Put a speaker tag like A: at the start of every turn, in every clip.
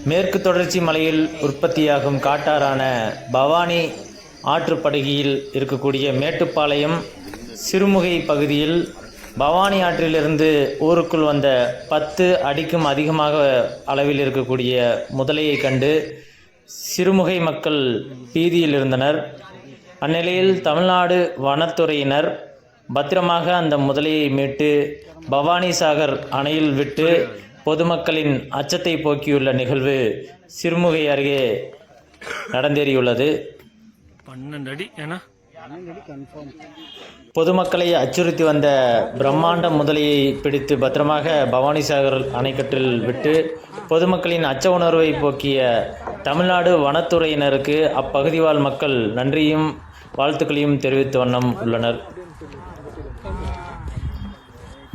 A: மேற்கு தொடர்ச்சி மலையில் உற்பத்தியாகும் காட்டாறான பவானி ஆற்றுப்படுகையில் இருக்கக்கூடிய மேட்டுப்பாளையம் சிறுமுகை பகுதியில் பவானி ஆற்றிலிருந்து ஊருக்குள் வந்த 10 அடிக்கும் அதிகமாக அளவில் இருக்கக்கூடிய முதலையை கண்டு சிறுமுகை மக்கள் பீதியில் இருந்தனர். அந்நிலையில் தமிழ்நாடு வனத்துறையினர் பத்திரமாக அந்த முதலையை மீட்டு பவானி சாகர் அணையில் விட்டு பொதுமக்களின் அச்சத்தை போக்கியுள்ள நிகழ்வு சிறுமுகை அருகே நடந்தேறியுள்ளது. பொதுமக்களை அச்சுறுத்தி வந்த பிரம்மாண்ட முதலையை பிடித்து பத்திரமாக பவானி சாகர் அணைக்கட்டில் விட்டு பொதுமக்களின் அச்ச உணர்வை போக்கிய தமிழ்நாடு வனத்துறையினருக்கு அப்பகுதி வாழ் மக்கள் நன்றியும் வாழ்த்துக்களையும் தெரிவித்த வண்ணம் உள்ளனர்.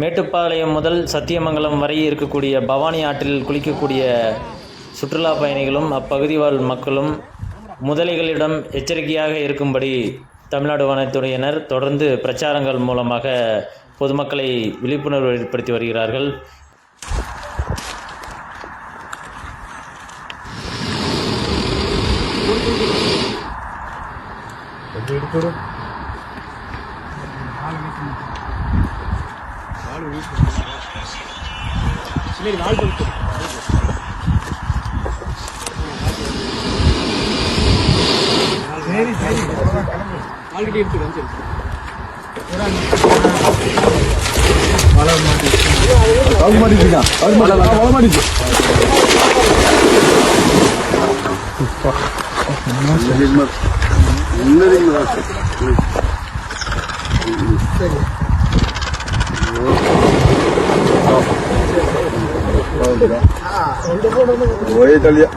A: மேட்டுப்பாளையம் முதல் சத்தியமங்கலம் வரை இருக்கக்கூடிய பவானி ஆற்றில் குளிக்கக்கூடிய சுற்றுலா பயணிகளும் அப்பகுதி வாழ் மக்களும் முதலைகளிடம் எச்சரிக்கையாக இருக்கும்படி தமிழ்நாடு வனத்துறையினர் தொடர்ந்து பிரச்சாரங்கள் மூலமாக பொதுமக்களை விழிப்புணர்வு ஏற்படுத்தி வருகிறார்கள்.
B: Voy a Italia.